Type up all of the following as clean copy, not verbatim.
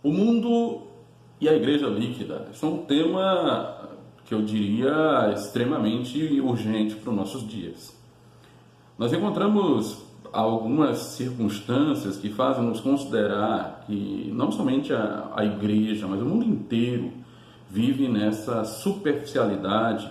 O mundo e a igreja líquida são um tema que eu diria extremamente urgente para os nossos dias. Nós encontramos algumas circunstâncias que fazem nos considerar que não somente a igreja, mas o mundo inteiro vive nessa superficialidade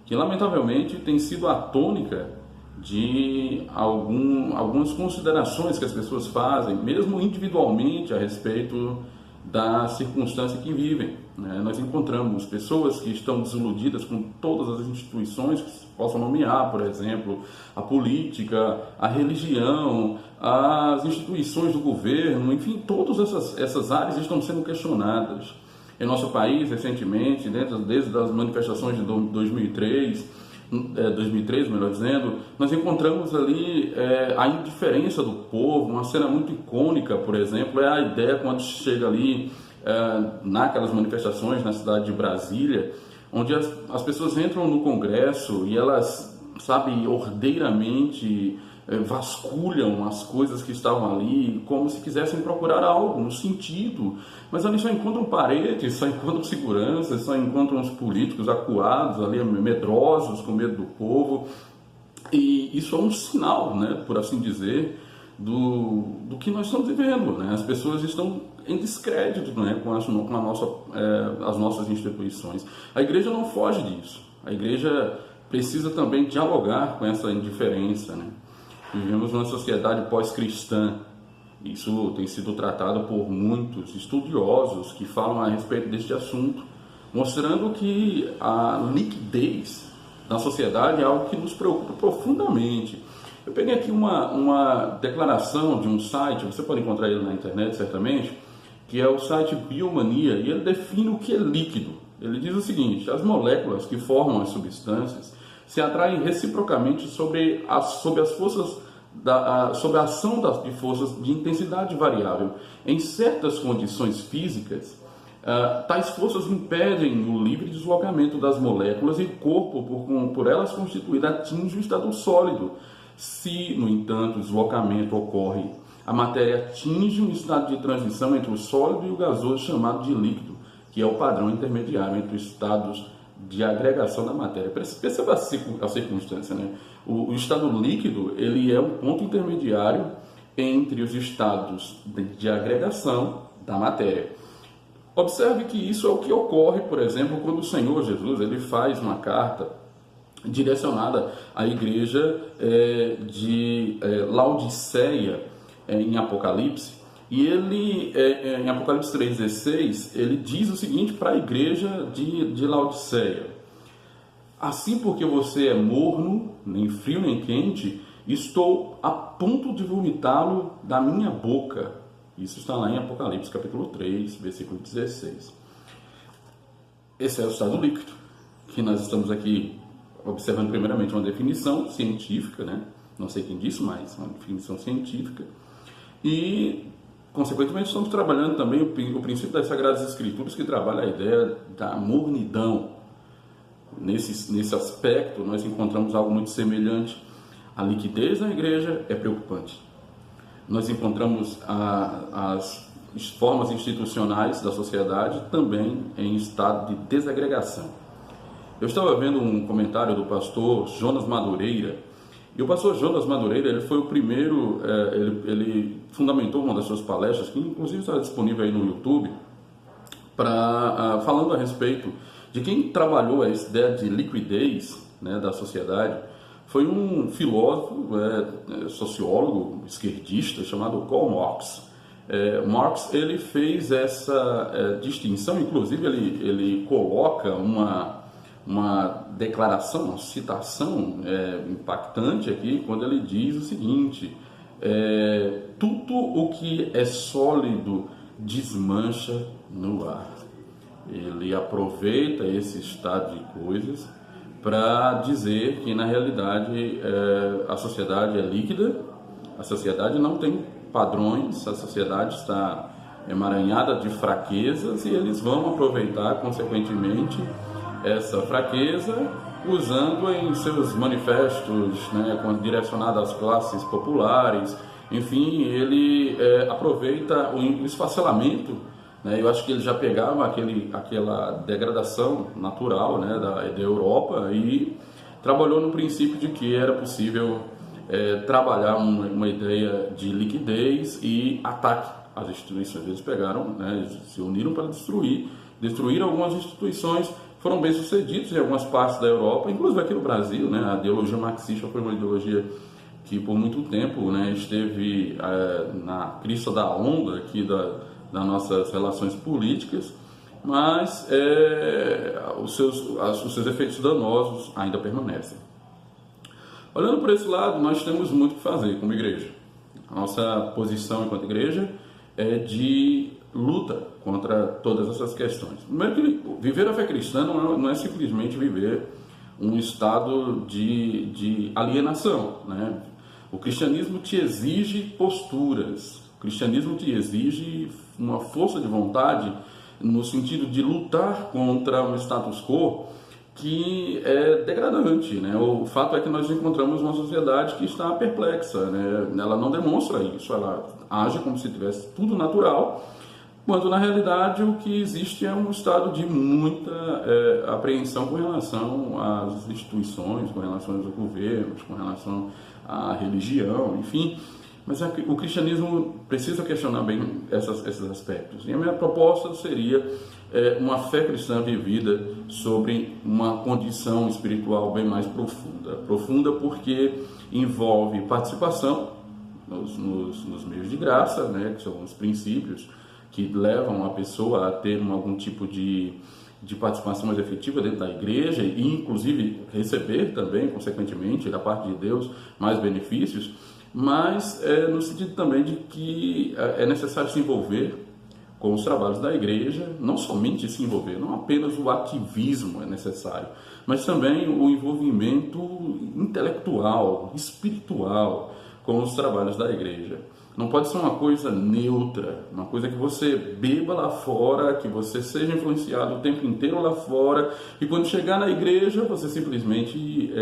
que lamentavelmente tem sido a tônica de algumas considerações que as pessoas fazem, mesmo individualmente, a respeito da circunstância que vivem. Nós encontramos pessoas que estão desiludidas com todas as instituições que se possam nomear, por exemplo, a política, a religião, as instituições do governo, enfim, todas essas áreas estão sendo questionadas. Em nosso país, recentemente, desde as manifestações de 2003, melhor dizendo, nós encontramos ali a indiferença do povo. Uma cena muito icônica, por exemplo, é a ideia quando chega ali naquelas manifestações na cidade de Brasília, onde as pessoas entram no Congresso e elas, sabe, ordeiramente vasculham as coisas que estavam ali, como se quisessem procurar algo no sentido, mas ali só encontram paredes, só encontram segurança, só encontram os políticos acuados ali, medrosos, com medo do povo. E isso é um sinal, por assim dizer, do que nós estamos vivendo. As pessoas estão em descrédito com as nossas instituições. A igreja não foge disso. A igreja precisa também dialogar com essa indiferença. Vivemos numa sociedade pós-cristã. Isso tem sido tratado por muitos estudiosos que falam a respeito deste assunto, mostrando que a liquidez da sociedade é algo que nos preocupa profundamente. Eu peguei aqui uma declaração de um site, você pode encontrar ele na internet certamente, que é o site Biomania, e ele define o que é líquido. Ele diz o seguinte: as moléculas que formam as substâncias se atraem reciprocamente sobre a ação de forças de intensidade variável. Em certas condições físicas, tais forças impedem o livre deslocamento das moléculas e o corpo, por elas constituído, atinge o estado sólido. Se, no entanto, o deslocamento ocorre, a matéria atinge um estado de transição entre o sólido e o gasoso chamado de líquido, que é o padrão intermediário entre os estados de agregação da matéria. Perceba a circunstância, O estado líquido, ele é um ponto intermediário entre os estados de agregação da matéria. Observe que isso é o que ocorre, por exemplo, quando o Senhor Jesus ele faz uma carta direcionada à igreja de Laodiceia, em Apocalipse. E ele, em Apocalipse 3,16, ele diz o seguinte para a igreja de Laodiceia: assim, porque você é morno, nem frio nem quente, estou a ponto de vomitá-lo da minha boca. Isso está lá em Apocalipse capítulo 3, versículo 16. Esse é o estado líquido, que nós estamos aqui observando primeiramente uma definição científica, Não sei quem disse, mas uma definição científica. E consequentemente, estamos trabalhando também o princípio das Sagradas Escrituras, que trabalha a ideia da mornidão. Nesse aspecto, nós encontramos algo muito semelhante. A liquidez da igreja é preocupante. Nós encontramos as formas institucionais da sociedade também em estado de desagregação. Eu estava vendo um comentário do pastor Jonas Madureira. E o pastor Jonas Madureira, ele foi o primeiro, ele fundamentou uma das suas palestras, que inclusive está disponível aí no YouTube, falando a respeito de quem trabalhou a ideia de liquidez da sociedade. Foi um filósofo, sociólogo, esquerdista, chamado Karl Marx. Marx, ele fez essa distinção, inclusive ele coloca uma declaração, uma citação impactante aqui, quando ele diz o seguinte: tudo o que é sólido desmancha no ar. Ele aproveita esse estado de coisas para dizer que, na realidade, a sociedade é líquida, a sociedade não tem padrões, a sociedade está emaranhada de fraquezas e eles vão aproveitar, consequentemente, essa fraqueza, usando em seus manifestos, direcionado às classes populares. Enfim, ele aproveita o esfacelamento né? Eu acho que ele já pegava aquela degradação natural, né, da Europa e trabalhou no princípio de que era possível trabalhar uma ideia de liquidez e ataque às instituições. Eles pegaram, né, eles se uniram para destruir algumas instituições, foram bem sucedidos em algumas partes da Europa, inclusive aqui no Brasil, né? A ideologia marxista foi uma ideologia que por muito tempo, né, esteve na crista da onda aqui das nossas relações políticas, mas os seus efeitos danosos ainda permanecem. Olhando por esse lado, nós temos muito o que fazer como igreja. A nossa posição enquanto igreja é de luta contra todas essas questões. Primeiro que viver a fé cristã não é simplesmente viver um estado de alienação, né? O cristianismo te exige posturas, o cristianismo te exige uma força de vontade no sentido de lutar contra um status quo que é degradante, né? O fato é que nós encontramos uma sociedade que está perplexa, né? Ela não demonstra isso, ela age como se tivesse tudo natural, quando na realidade o que existe é um estado de muita apreensão com relação às instituições, com relação aos governos, com relação à religião, enfim. Mas o cristianismo precisa questionar bem esses aspectos. E a minha proposta seria uma fé cristã vivida sobre uma condição espiritual bem mais profunda. Profunda porque envolve participação nos meios de graça, né, que são os princípios que levam a pessoa a ter algum tipo de participação mais efetiva dentro da igreja e inclusive receber também, consequentemente, da parte de Deus, mais benefícios, mas no sentido também de que é necessário se envolver com os trabalhos da igreja, não somente se envolver, não apenas o ativismo é necessário, mas também o envolvimento intelectual, espiritual com os trabalhos da igreja. Não pode ser uma coisa neutra, uma coisa que você beba lá fora, que você seja influenciado o tempo inteiro lá fora, e quando chegar na igreja você simplesmente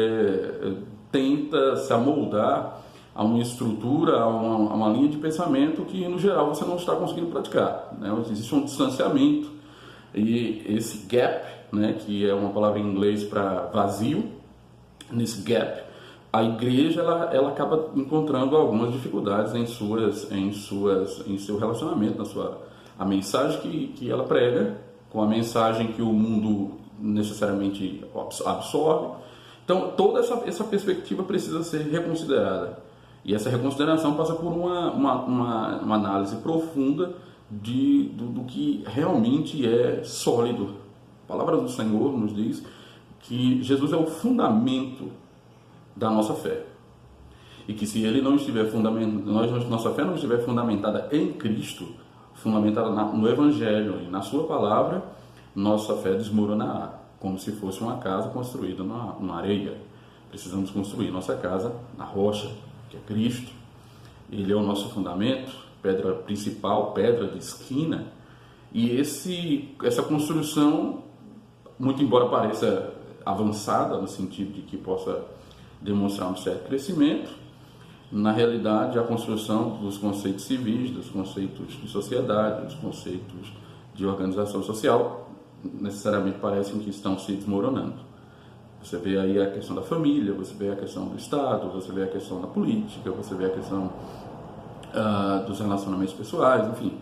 tenta se amoldar a uma estrutura, a uma linha de pensamento que no geral você não está conseguindo praticar, né? Existe um distanciamento e esse gap, né, que é uma palavra em inglês para vazio, nesse gap a igreja ela acaba encontrando algumas dificuldades em seu relacionamento, a mensagem que ela prega com a mensagem que o mundo necessariamente absorve. Então toda essa perspectiva precisa ser reconsiderada. E essa reconsideração passa por uma análise profunda do que realmente é sólido. A palavra do Senhor nos diz que Jesus é o fundamento da nossa fé. E que se ele não estiver nossa fé não estiver fundamentada em Cristo, fundamentada no Evangelho e na sua palavra, nossa fé desmoronará, como se fosse uma casa construída na areia. Precisamos construir nossa casa na rocha, que é Cristo. Ele é o nosso fundamento, pedra principal, pedra de esquina. E essa construção, muito embora pareça avançada, no sentido de que possa demonstrar um certo crescimento, na realidade a construção dos conceitos civis, dos conceitos de sociedade, dos conceitos de organização social, necessariamente parecem que estão se desmoronando. Você vê aí a questão da família, você vê a questão do Estado, você vê a questão da política, você vê a questão dos relacionamentos pessoais, enfim,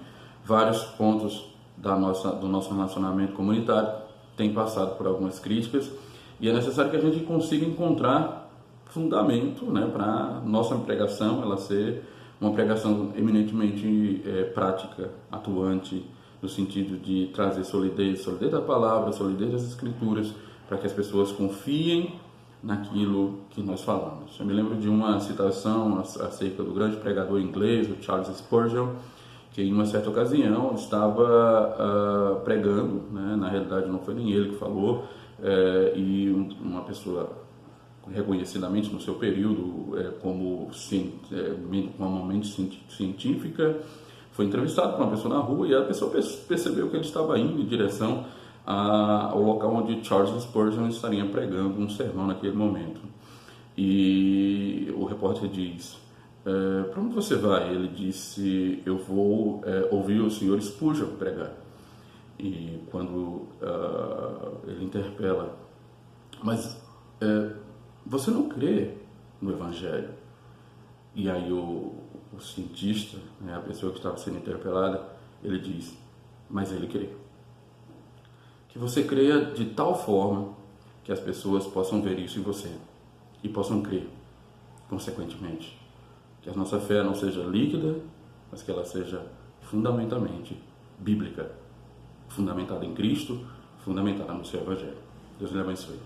vários pontos do nosso relacionamento comunitário têm passado por algumas críticas e é necessário que a gente consiga encontrar fundamento, né, para nossa pregação ela ser uma pregação eminentemente prática, atuante, no sentido de trazer solidez da palavra, solidez das escrituras, para que as pessoas confiem naquilo que nós falamos. Eu me lembro de uma citação acerca do grande pregador inglês, o Charles Spurgeon, que em uma certa ocasião estava pregando, né, na realidade não foi nem ele que falou, e uma pessoa reconhecidamente no seu período como uma mente científica, foi entrevistado por uma pessoa na rua e a pessoa percebeu que ele estava indo em direção ao local onde Charles Spurgeon estaria pregando um sermão naquele momento. E o repórter diz: para onde você vai? Ele disse: eu vou ouvir o senhor Spurgeon pregar. E quando ele interpela, mas você não crê no Evangelho? E aí o cientista, né, a pessoa que estava sendo interpelada, ele diz, mas ele crê. Que você creia de tal forma que as pessoas possam ver isso em você e possam crer, consequentemente. Que a nossa fé não seja líquida, mas que ela seja fundamentalmente bíblica, fundamentada em Cristo, fundamentada no seu Evangelho. Deus lhe abençoe.